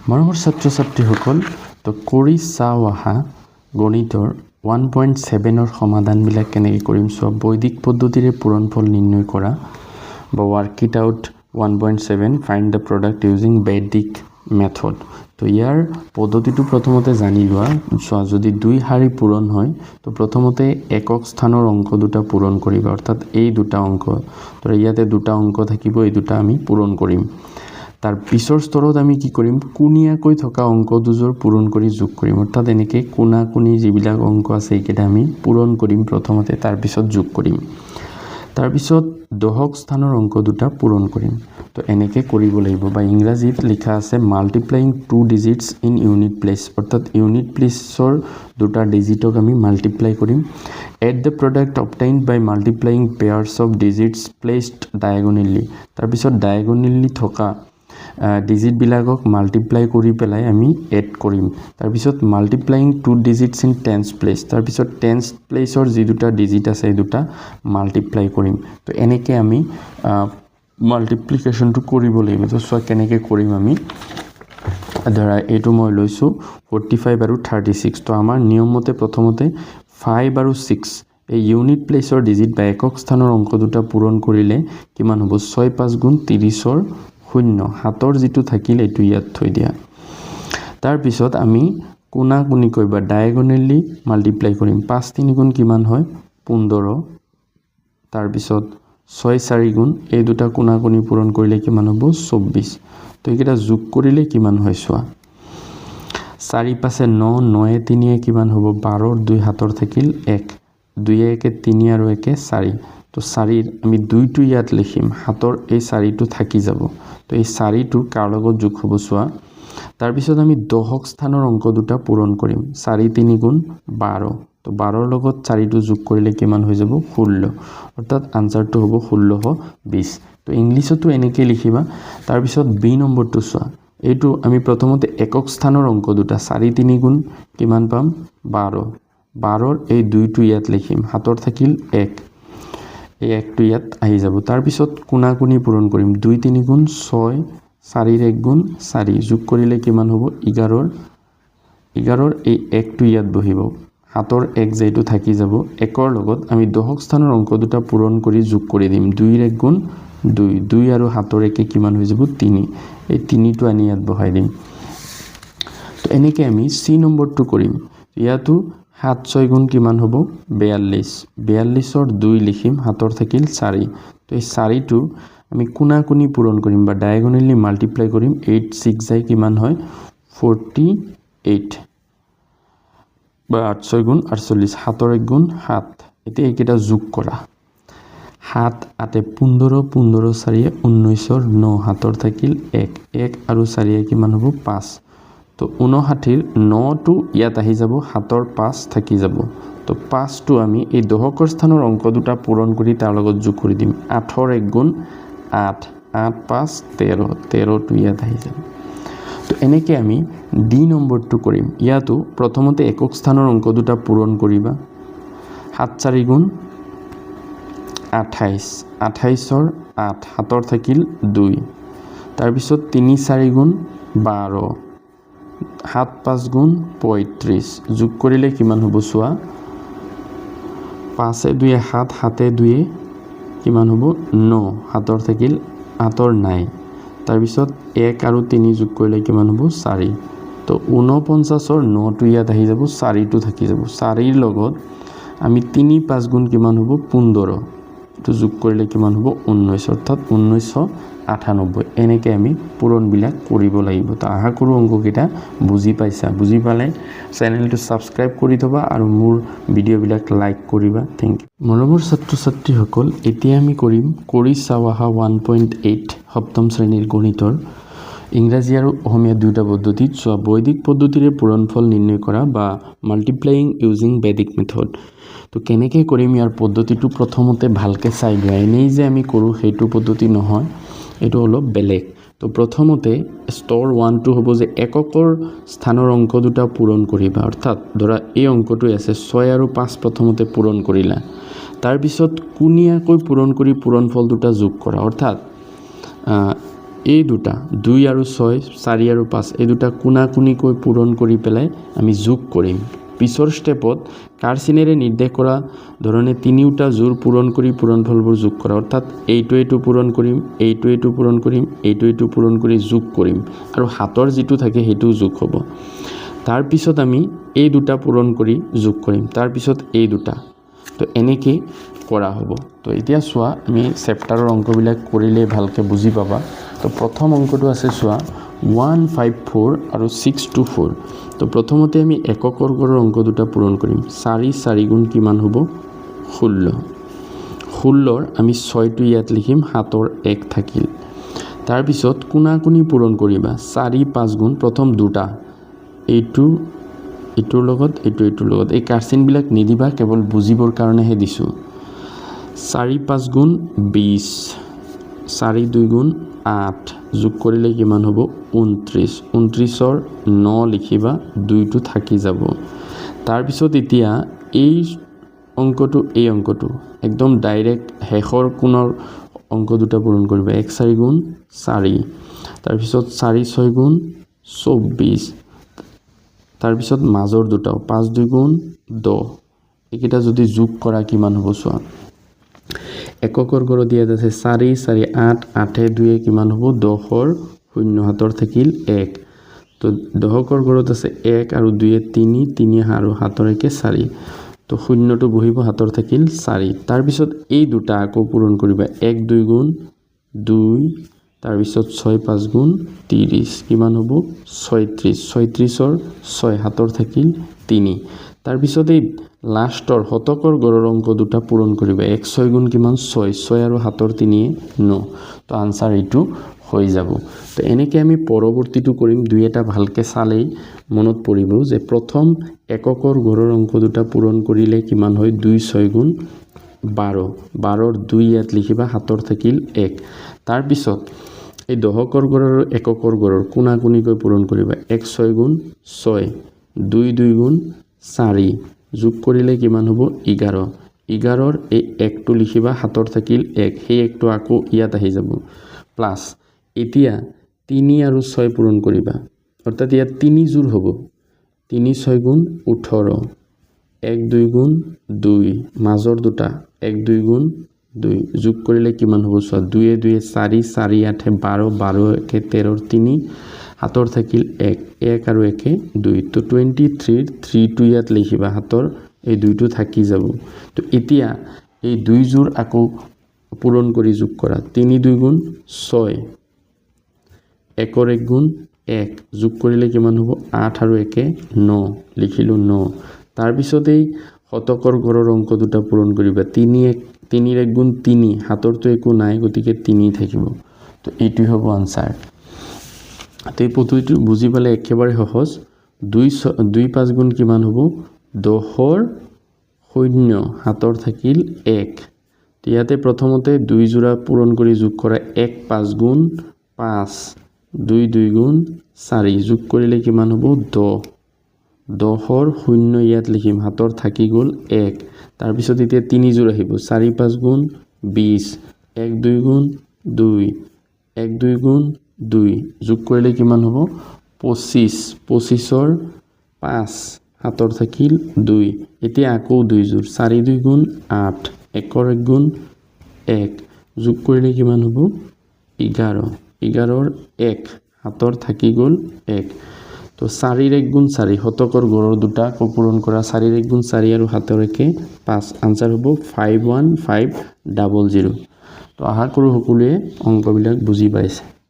মৰমৰ ছাত্ৰ-ছাত্ৰীসকল তো কৰি চাও আহা গণিতৰ 1.7 সমাধানবিলাক কেনেকৈ কৰিম সব বৈদিক পদ্ধতিৰে পূৰণফল নিৰ্ণয় কৰা বা work it out 1.7 find the product using বৈদিক মেথড তো ইয়াৰ পদ্ধতিটো প্ৰথমতে জানি লোৱা যদি দুই হাৰি পূৰণ হয় তো প্ৰথমতে একক স্থানৰ অংক দুটা পূৰণ কৰিবা অৰ্থাৎ এই দুটা অংক তো ইয়াতে দুটা অংক থাকিব এই দুটা আমি পূৰণ কৰিম তাৰ পিছৰ স্তৰত আমি কি কৰিম কোনিয়াকৈ থকা অংক দুজোৰ পূৰণ কৰি যোগ কৰিম অৰ্থাৎ এনেকৈ কোনা কোনি যিবিলাক অংক আছে এইকেইটা আমি পূৰণ কৰিম প্ৰথমতে তাৰ পিছত যোগ কৰিম তাৰ পিছত দহক স্থানৰ অংক দুটা পূৰণ কৰিম তো এনেকৈ কৰিব লাগিব বা ইংৰাজীত লিখা আছে multiplying two digits in unit place অৰ্থাৎ ইউনিট প্লেসৰ দুটা ডিজিটক আমি মাল্টিপ্লাই কৰিম add the product obtained by multiplying pairs of digits placed diagonally তাৰ পিছত ডায়াগোনালি থকা ডিজিট বিলাকক মাল্টিপ্লাই কৰি পেলাই আমি এড কৰিম তাৰ পিছত multiplying two digits in tens place তাৰ পিছত টেন্স প্লেসৰ যি দুটা ডিজিট আছে এই দুটা মাল্টিপ্লাই কৰিম তো এনেকৈ আমি মাল্টিপ্লিকেশনটো কৰিব লাগিব তো সো কেনেকৈ কৰিম আমি ধৰা এইটো মই লৈছো 45 আৰু 36 তো আমাৰ নিয়মমতে প্ৰথমতে 5 আৰু 6 এই ইউনিট প্লেসৰ ডিজিট বা একক স্থানৰ অংক দুটা পূৰণ কৰিলে কিমান হ'ব 6 5 গুণ 30ৰ 0 হাতৰ যেটো থাকিল এটো ইয়াত থৈ দিয়া তাৰ পিছত আমি কোনা কোনি কইবা ডায়াগোনালি মাল্টিপ্লাই কৰিম 5 3 গুণ কিমান হয় 15 তাৰ পিছত 6 4 গুণ এই দুটা কোনা কোনি পূৰণ কৰিলে কিমান হ'ব 24 তো এইটা যোগ কৰিলে কিমান হয় সোৱা 4 5 9 9 3 কিমান হ'ব 12 2 হাতৰ থাকিল 1 2 1 3 আৰু 1 4 তো 4 আমি 2 টো ইয়াত লিখিম হাতৰ এই 4 টো থাকি যাব তো এই 4 টো কাৰ লগত যোগ হ'ব সোৱা তাৰ পিছত আমি দহক স্থানৰ অংক দুটা পূৰণ কৰিম 4 3 গুণ 12 তো 12 লগত 4 টো যোগ কৰিলে কিমান হৈ যাব 16 অৰ্থাৎ আনসাৰটো হ'ব 1620 তো ইংলিশতো এনেকৈ লিখিবা তাৰ পিছত বি নম্বৰটো সোৱা এইটো আমি প্ৰথমতে একক স্থানৰ অংক দুটা 4 3 গুণ কিমান পাম 12 12ৰ এই 2 টো ইয়াত লিখিম হাতৰ থাকিল 1 এই 1 টো ইয়াত আহি যাব তাৰ পিছত কোনা কোনি পূৰণ কৰিম 2 3 গুণ 6 4 1 গুণ 4 যোগ কৰিলে কিমান হ'ব 11ৰ এই 1 টো ইয়াত বহিব হাতৰ 1 যেটো থাকি যাব 1ৰ লগত আমি দহক স্থানৰ অংক দুটা পূৰণ কৰি যোগ কৰি দিম 2 1 গুণ 2 2 আৰু হাতৰ 1 কিমান হৈ যাব 3 এই 3 টো আনি ইয়াত বহাই দিম তো এনেকৈ আমি সি নম্বৰটো কৰিম ইয়াতো 7 6 গুণ কিমান হ'ব 42 42ৰ 2 লিখিম হাতৰ থাকিল 4 তো এই 4 টো আমি কোনা কোনি পূৰণ কৰিম বা ডায়াগোনালি মাল্টিপ্লাই কৰিম 8 6 যায় কিমান হয় 48 বা 8 6 গুণ 48 হাতৰ 1 গুণ 7 এতিয়া এইকেইটা যোগ কৰা 7 8 15 15 4 19ৰ 9 হাতৰ থাকিল 1 1 আৰু 4 কিমান হ'ব 5 তো 59ৰ 9 টো ইয়াত আহি যাব হাতৰ 5 থাকি যাব তো 5 টো আমি এই দহকৰ স্থানৰ অংক দুটা পূৰণ কৰি তাৰ লগত যোগ কৰি দিম 8ৰ 1 গুণ 8 8 5 13 13 টো ইয়াত আহি যাব তো এনেকৈ আমি ডি নম্বৰটো কৰিম ইয়াতো প্ৰথমতে একক স্থানৰ অংক দুটা পূৰণ কৰিবা 7 4 গুণ 28 28ৰ 8 হাতৰ থাকিল 2 তাৰ পিছত 3 4 গুণ 12 7 5 গুণ 35 যোগ কৰিলে কিমান হ'ব সোৱা 5 2 7 7 2 কিমান হ'ব 9 হাতৰ থাকিল 8ৰ 9 তাৰ পিছত 1 আৰু 3 যোগ কৰিলে কিমান হ'ব 4 তো 49ৰ 9 টো ইয়াত আহি যাব 4 টো থাকি যাব 4ৰ লগত আমি 3 5 গুণ কিমান হ'ব 15 তো যোগ কৰিলে কিমান হ'ব 19 অৰ্থাৎ 1998 এনেকৈ আমি পূৰণবিলাক কৰিব লাগিব তো আশা কৰো অংককেইটা বুজি পাইছা বুজি পালে চেনেলটো সাবস্ক্ৰাইব কৰি থবা আৰু মোৰ ভিডিঅ'বিলাক লাইক কৰিবা থ্যাংক ইউ মৰমৰ ছাত্ৰ-ছাত্ৰীসকল এতিয়া আমি কৰিম কৰি চাও আহা 1.8 সপ্তম শ্ৰেণীৰ গণিতৰ ইংৰাজী আৰু অসমীয়া দুটা পদ্ধতিত সোৱা বৈদিক পদ্ধতিৰে পূৰণফল নিৰ্ণয় কৰা বা মাল্টিপ্লাইং ইউজিং বৈদিক মেথড তো কেনেকৈ কৰিম ইয়াৰ পদ্ধতিটো প্ৰথমতে ভালকৈ চাই লোৱা এনেই যে আমি কৰোঁ সেইটো পদ্ধতি নহয় এটো অলপ বেলেগ তো প্ৰথমতে স্তৰ 1 টো হ'ব যে এককৰ স্থানৰ অংক দুটা পূৰণ কৰিবা অৰ্থাৎ ধৰা এই অংকটো আছে 6 আৰু 5 প্ৰথমতে পূৰণ কৰিলা তাৰ পিছত কোনিয়াকৈ পূৰণ কৰি পূৰণফল দুটা যোগ কৰা অৰ্থাৎ এই দুটা 2 আৰু 6 4 আৰু 5 এই দুটা কোনাকুনিকৈ পূৰণ কৰি পেলাই আমি যোগ কৰিম পিছৰ ষ্টেপত কাৰচিনেৰে নিৰ্দেশ কৰা ধৰণে তিনিওটা জোৰ পূৰণ কৰি পূৰণফলবোৰ যোগ কৰা অৰ্থাৎ এইটো পূৰণ কৰিম এইটো পূৰণ কৰিম এইটো পূৰণ কৰি যোগ কৰিম আৰু হাতৰ যিটো থাকে সেইটো যোগ হ'ব তাৰ পিছত আমি এই দুটা পূৰণ কৰি যোগ কৰিম তাৰ পিছত এই দুটা তো এনেকৈ কৰা হ'ব তো এতিয়া চোৱা আমি চেপ্টাৰৰ অংকবিলাক কৰিলে ভালকৈ বুজি পাবা তো প্ৰথম অংকটো আছে চোৱা 154 আৰু 624 তো প্ৰথমতে আমি একক বৰ্গৰ অংক দুটা পূৰণ কৰিম 4 4 গুণ কিমান হ'ব 16 16ৰ আমি 6টো ইয়াত লিখিম হাতৰ 1 থাকিল তাৰ পিছত কোনাকুনি পূৰণ কৰিবা 4 5 গুণ প্ৰথম দুটা এইটোৰ লগত এইটোৰ লগত এই কাৰচিনবিলাক নিদিবা কেৱল বুজিবৰ কাৰণেহে দিছোঁ 4 5 গুণ 20 4 2 গুণ 8 যোগ কৰিলে কিমান হ'ব 29 29ৰ 9 লিখিবা 2টো থাকি যাব তাৰ পিছত এতিয়া এই অংকটো একদম ডাইৰেক্ট শেষৰ কোণৰ অংক দুটা পূৰণ কৰিবা 1 4 গুণ 4 তাৰ পিছত 4 6 গুণ 24 তাৰ পিছত মাজৰ দুটাও 5 2 গুণ 10 এইকেইটা যদি যোগ কৰা কিমান হ'ব চোৱা এককৰ গড় দিয়া আছে 4 4 8 8 2 কিমান হ'ব 10ৰ 0 হাতৰ থাকিল 1 তো দহকৰ গড়ত আছে 1 আৰু 2 3 3 আৰু হাতৰ 1 4 তো শূন্যটো বহিব হাতৰ থাকিল 4 তাৰ পিছত এই দুটা আকৌ পূৰণ কৰিবা 1 2 গুণ 2 তাৰ পিছত 6 5 গুণ 30 কিমান হ'ব 36 36ৰ 6 হাতৰ থাকিল 3 তাৰ পিছত এই লাষ্টৰ শতকৰ গড়ৰ অংক দুটা পূৰণ কৰিবা 1 6 গুণ কিমান 6 আৰু হাতৰ 3 9 তো আনসাৰ এইটো হৈ যাব তো এনেকৈ আমি পৰৱৰ্তীটো কৰিম দুই এটা ভালকৈ চালেই মনত পৰিব যে প্ৰথম এককৰ গড়ৰ অংক দুটা পূৰণ কৰিলে কিমান হয় 2 6 গুণ 12 12ৰ 2 ইয়াত লিখিবা হাতৰ থাকিল 1 তাৰ পিছত এই দহকৰ গড় আৰু এককৰ গড়ৰ কোনাকুনিকৈ পূৰণ কৰিবা 1 6 গুণ 6 2 2 গুণ 4 যোগ কৰিলে কিমান হ'ব 11 11ৰ এই 1টো লিখিবা হাতৰ থাকিল 1 সেই 1টো আকৌ ইয়াত আহি যাব প্লাস এতিয়া 3 আৰু 6 পূৰণ কৰিবা অৰ্থাৎ ইয়াত 3 জোৰ হ'ব 3 6 গুণ 18 1 2 গুণ 2 মাজৰ দুটা 1 2 গুণ 2 যোগ কৰিলে কিমান হ'ব চোৱা 2 2 4 4 8 12 12 1 13 3 হাতৰ থাকিল 1 1 আৰু 1 2 তো 23 3 টো ইয়াত লিখিবা হাতৰ এই 2টো থাকি যাব তো এতিয়া এই 2 জোৰ আকৌ পূৰণ কৰি যোগ কৰা 3 2 গুণ 6 1 1 গুণ 1 যোগ কৰিলে কিমান হ'ব 8 আৰু 1 9 লিখিলো 9 তাৰ পিছত এই শতকৰ গড়ৰ অংক দুটা পূৰণ কৰিবা 3 1 গুণ 3 হাতৰটো একো নাই গতিকে 3 থাকিব তো এইটোই হ'ব আনসাৰ তো এই পদ্ধতিটো বুজি পালে একেবাৰে সহজ 2 5 গুণ কিমান হ'ব 10ৰ 0 হাতৰ থাকিল 1 ইয়াতে প্ৰথমতে 2 জোৰা পূৰণ কৰি যোগ কৰা 1 5 গুণ 5 2 2 গুণ 4 যোগ কৰিলে কিমান হ'ব 10 10ৰ 0 ইয়াত লিখিম হাতৰ থাকি গ'ল 1 তাৰ পিছত এতিয়া 3 জোৰ আহিব 4 5 গুণ 20 1 2 গুণ 2 1 2 গুণ 2 যোগ কৰিলে কিমান হ'ব 25 25ৰ 5 হাতৰ থাকিল 2 এতিয়া আকৌ 2 জোৰ 4 2 গুণ 8 1 1 গুণ 1 যোগ কৰিলে কিমান হ'ব 11 11ৰ 1 হাতৰ থাকি গ'ল 1 তো 4 1 গুণ 4 শতকৰ গড়ৰ দুটা পূৰণ কৰা 4 1 গুণ 4 আৰু হাতৰ 1 5 আনসাৰ হ'ব 51500 তো আশা কৰোঁ সকলোৱে অংকবিলাক বুজি পাইছে